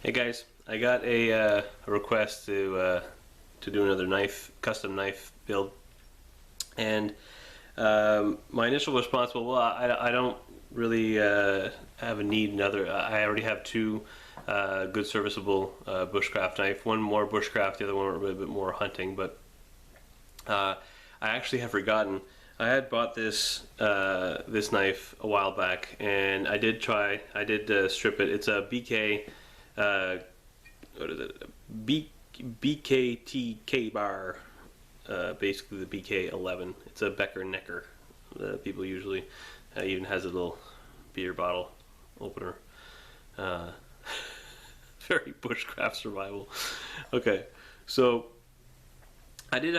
Hey guys, I got a request to do another custom knife build, and my initial response was, well, I don't really have a need another. I already have two good serviceable bushcraft knife. One more bushcraft, the other one a little bit more hunting. But I actually have forgotten. I had bought this this knife a while back, and I did strip it. It's a BK. What is it? BKT bar, basically the BK11. It's a Becker necker. People usually even has a little beer bottle opener. Very bushcraft survival. Okay, so I did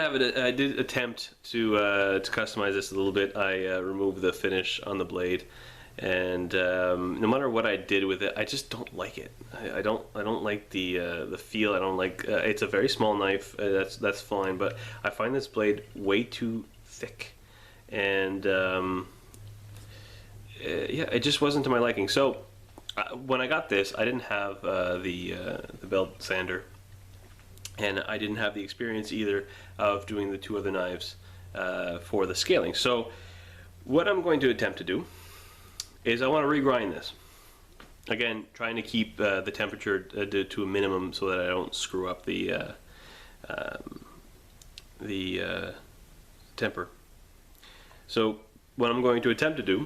attempt to customize this a little bit. I removed the finish on the blade, and no matter what I did with it, I just don't like it. I don't like the feel. I don't like. It's a very small knife. That's fine, but I find this blade way too thick, and yeah, it just wasn't to my liking. So when I got this, I didn't have the belt sander, and I didn't have the experience either of doing the two other knives for the scaling. So what I'm going to attempt to do is I want to regrind this. Again, trying to keep the temperature to a minimum so that I don't screw up the temper. So what I'm going to attempt to do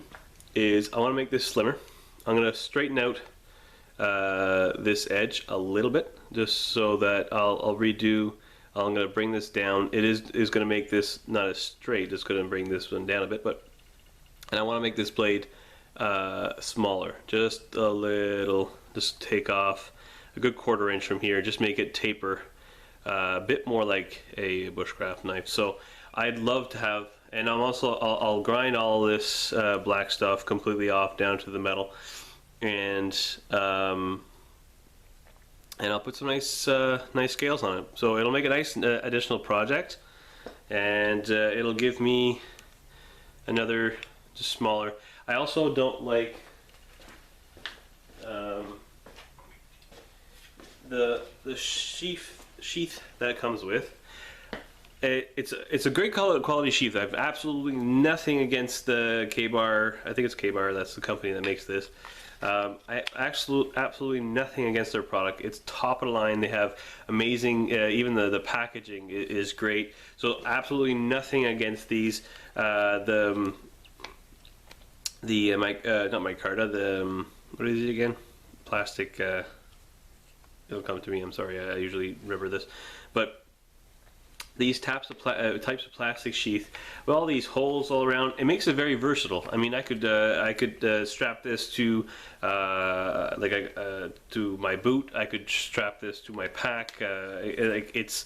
is I want to make this slimmer. I'm going to straighten out this edge a little bit, just so that I'll redo. I'm going to bring this down. It is going to make this not as straight. It's going to bring this one down a bit, and I want to make this blade smaller, just a little. Just take off a good 1/4 inch from here. Just make it taper a bit more like a bushcraft knife. So I'd love to have, and I'll grind all this black stuff completely off down to the metal, and I'll put some nice scales on it. So it'll make a nice additional project, and it'll give me another just smaller. I also don't like the sheath that it comes with. It's a great quality sheath. I have absolutely nothing against the K-Bar. I think it's K-Bar. That's the company that makes this. I absolutely nothing against their product. It's top of the line. They have amazing. Even the packaging is great. So absolutely nothing against these. Not micarta, what is it again? Plastic, it'll come to me, I'm sorry, I usually remember this. But these types of plastic sheath, with all these holes all around, it makes it very versatile. I mean, I could strap this to to my boot. I could strap this to my pack. It's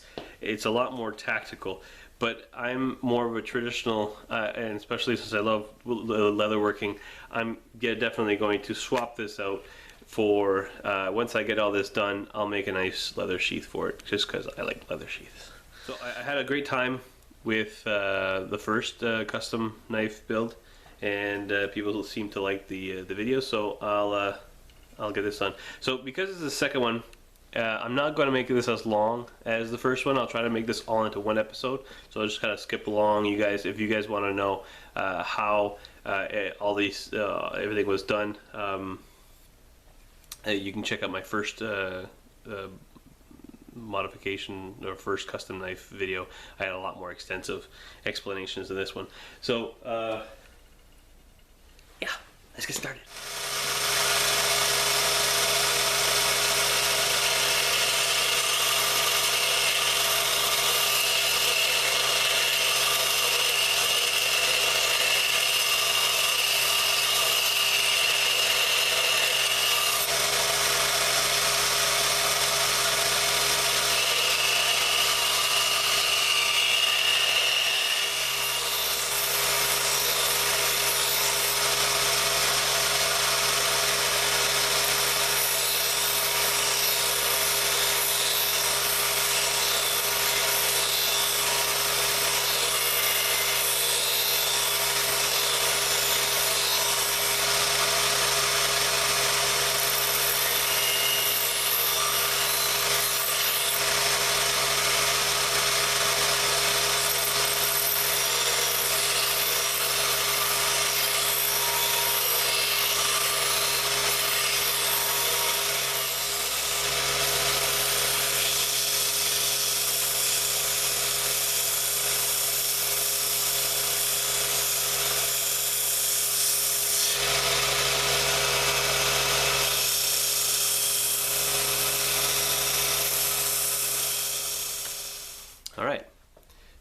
a lot more tactical. But I'm more of a traditional, and especially since I love leatherworking, I'm definitely going to swap this out for, once I get all this done, I'll make a nice leather sheath for it, just because I like leather sheaths. So I had a great time with the first custom knife build, and people seem to like the video, so I'll get this done. So because it's the second one, I'm not going to make this as long as the first one. I'll try to make this all into one episode. So I'll just kind of skip along. You guys, if you guys want to know how all these everything was done, you can check out my first modification or first custom knife video. I had a lot more extensive explanations than this one. So yeah, let's get started.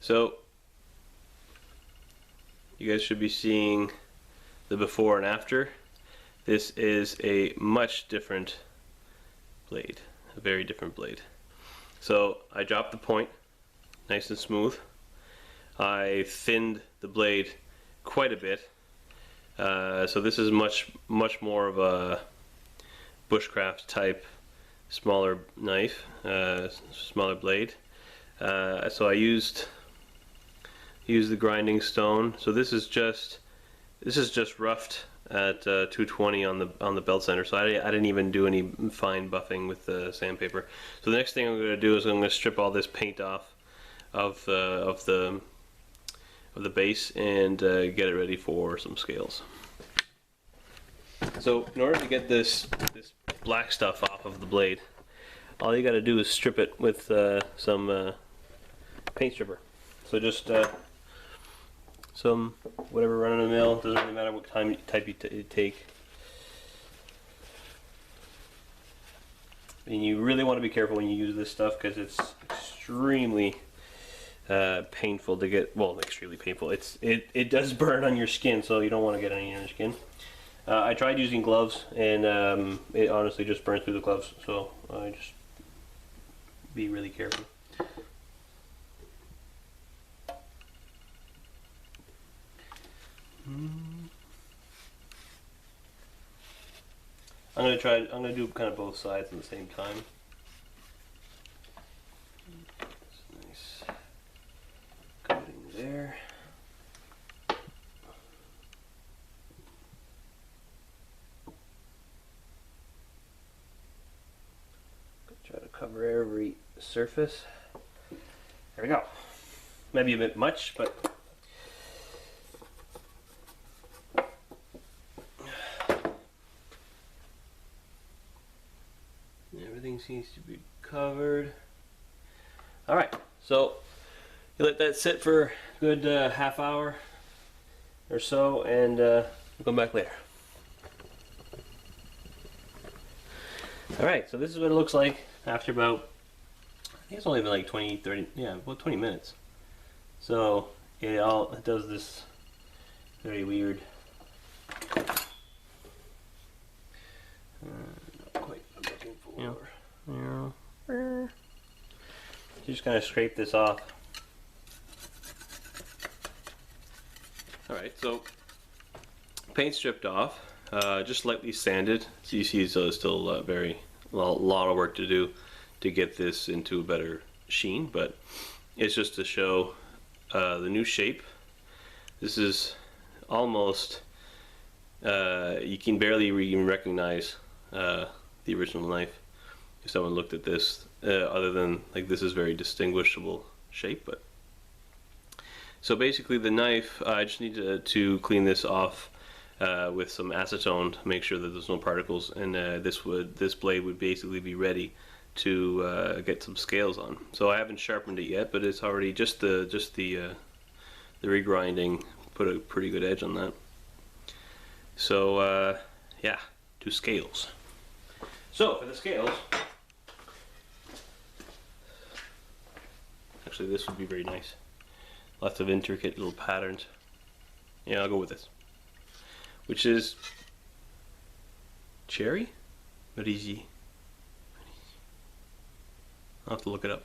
So you guys should be seeing the before and after. This is a much different blade, a very different blade. So I dropped the point, nice and smooth. I thinned the blade quite a bit. So this is much more of a bushcraft type, smaller knife, smaller blade. So I used the grinding stone. So this is just roughed at 220 on the belt center. So I didn't even do any fine buffing with the sandpaper. So the next thing I'm going to do is I'm going to strip all this paint off of the base and get it ready for some scales. So in order to get this black stuff off of the blade, all you got to do is strip it with some paint stripper. So just some whatever run of the mill, doesn't really matter what type you take. And you really want to be careful when you use this stuff because it's extremely painful to get. Well, extremely painful. It does burn on your skin, so you don't want to get any on your skin. I tried using gloves, and it honestly just burns through the gloves. So just be really careful. I'm gonna do kind of both sides at the same time. Nice coating there. Try to cover every surface. There we go. Maybe a bit much, but everything seems to be covered. Alright, so you let that sit for a good half hour or so, and we'll come back later. Alright, so this is what it looks like after about, I think it's only been like 20, 30, yeah, about 20 minutes. So it does this very weird, not quite looking for. Yeah. You just kind of scrape this off. Alright, so paint stripped off, just lightly sanded. So you see it's still a lot of work to do to get this into a better sheen, but it's just to show the new shape. This is almost, you can barely even recognize the original knife if someone looked at this, other than like this is very distinguishable shape. But so basically the knife, I just need to clean this off with some acetone to make sure that there's no particles, and this blade would basically be ready to get some scales on. So I haven't sharpened it yet, but it's already just the regrinding put a pretty good edge on that. So yeah, to scales. So for the scales, actually this would be very nice. Lots of intricate little patterns. Yeah, I'll go with this, which is cherry? Marigi. I'll have to look it up.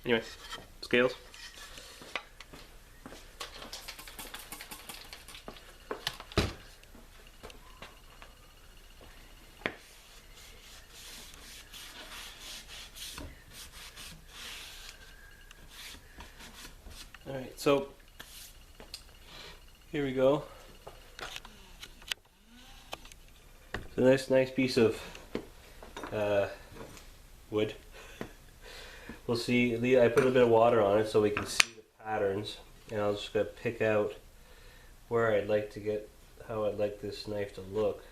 Anyway, scales. Alright, so here we go. It's a nice piece of wood. We'll see, I put a bit of water on it so we can see the patterns, and I'll just pick out where I'd like to get, how I'd like this knife to look.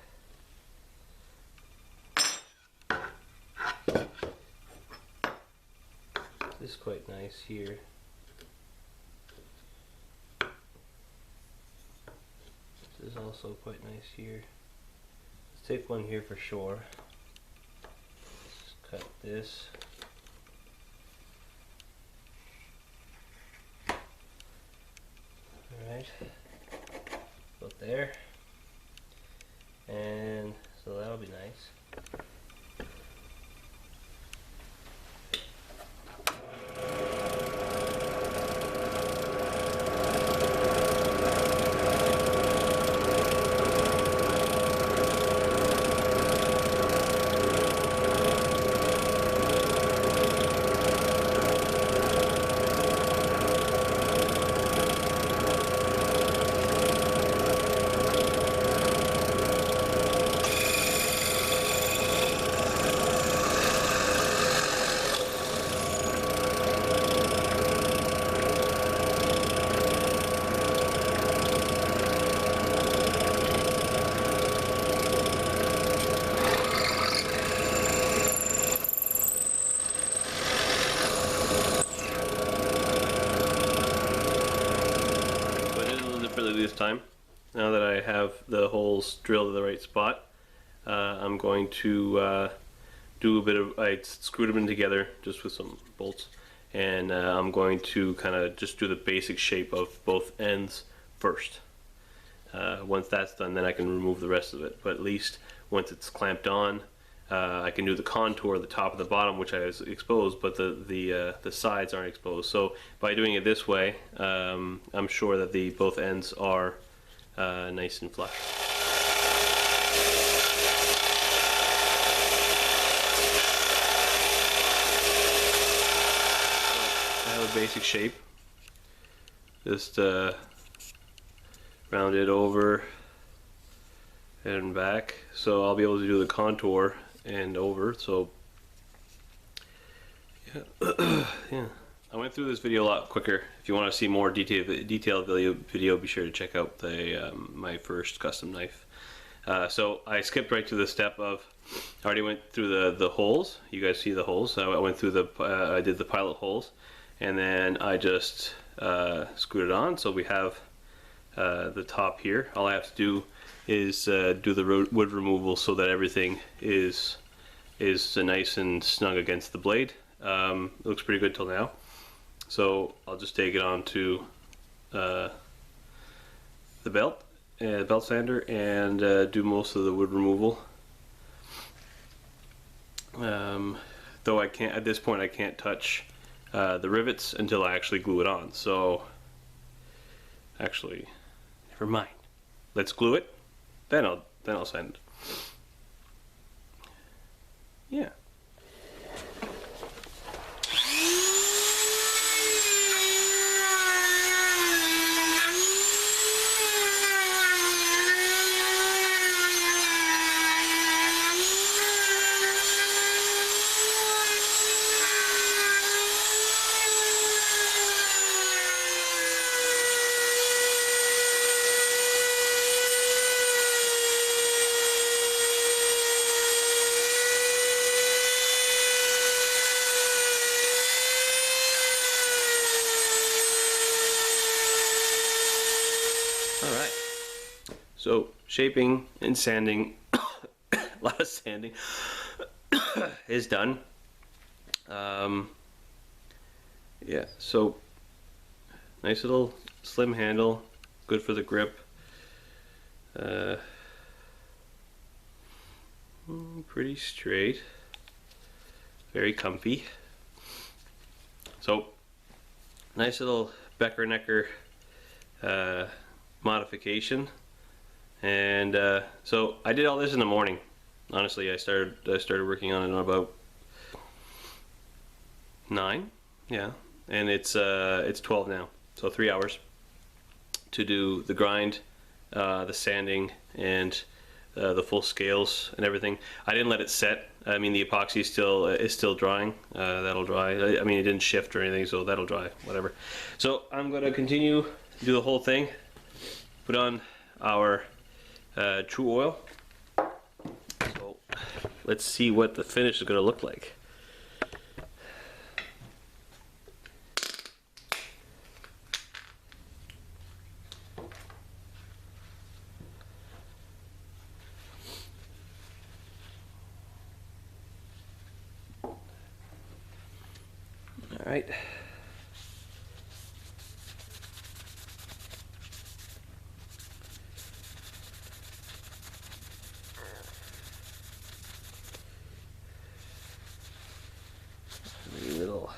This is quite nice here. This is also quite nice here. Let's take one here for sure. Just cut this. Alright, about there. And so that'll be nice. This time, now that I have the holes drilled in the right spot, I'm going to do a bit of, I screwed them in together just with some bolts, and I'm going to kind of just do the basic shape of both ends first. Once that's done, then I can remove the rest of it, but at least once it's clamped on, I can do the contour, the top and the bottom, which I was exposed, but the sides aren't exposed. So by doing it this way, I'm sure that both ends are nice and flush. So I have a basic shape. Just round it over and back, so I'll be able to do the contour and over. So yeah. Yeah, I went through this video a lot quicker. If you want to see more detailed video, be sure to check out my first custom knife. So I skipped right to the step of, I already went through the holes. You guys see the holes. So I went through I did the pilot holes, and then I just screwed it on. So we have the top here. All I have to do is do the wood removal so that everything is nice and snug against the blade. It looks pretty good till now. So I'll just take it onto the belt sander and do most of the wood removal. Though I can't, at this point I can't touch the rivets until I actually glue it on. So actually, never mind. Let's glue it. Then I'll sand. Yeah. Alright, so shaping and sanding, a lot of sanding, is done. Yeah, so nice little slim handle, good for the grip. Pretty straight, very comfy. So nice little Becker necker modification, and so I did all this in the morning. Honestly, I started working on it on about 9, yeah, and it's 12 now, so 3 hours to do the grind, the sanding, and the full scales and everything. I didn't let it set. I mean, the epoxy is still drying. That'll dry. I mean, it didn't shift or anything, so that'll dry. Whatever. So I'm gonna continue to do the whole thing. Put on our true oil. So let's see what the finish is gonna look like. All right. oil.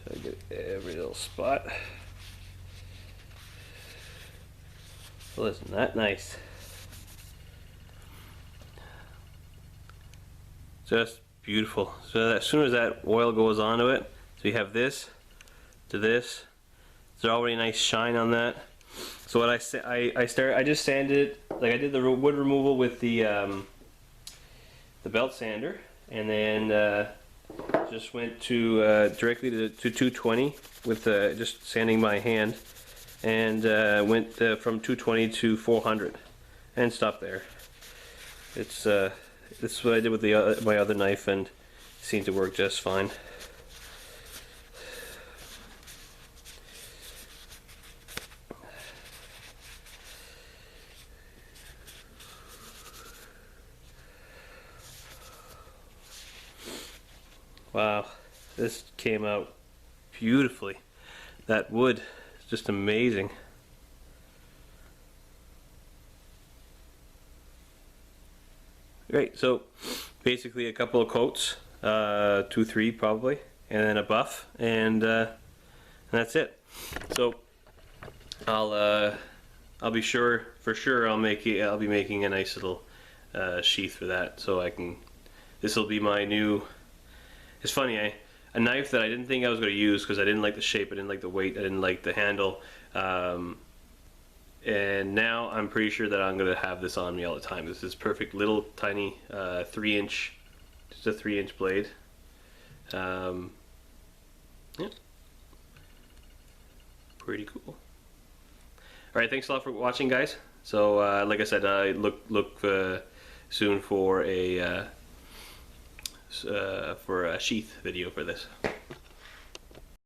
Try to get every little spot. Well, isn't that nice? Just beautiful. So as soon as that oil goes onto it, so you have this to this. There's already a nice shine on that. So what I just sanded it, like I did the wood removal with the belt sander, and then just went to directly to 220 with just sanding by hand, and went from 220 to 400 and stopped there. It's this is what I did with the my other knife, and it seemed to work just fine. Wow, this came out beautifully. That wood is just amazing. Great, so basically a couple of coats, 2, 3 probably, and then a buff, and that's it. So I'll be sure, for sure, I'll be making a nice little sheath for that, so I can. This will be my new. It's funny, a knife that I didn't think I was going to use because I didn't like the shape, I didn't like the weight, I didn't like the handle. And now I'm pretty sure that I'm going to have this on me all the time. This is perfect little tiny 3-inch, just a 3-inch blade. Yeah. Pretty cool. Alright, thanks a lot for watching, guys. So like I said, look soon for a sheath video for this.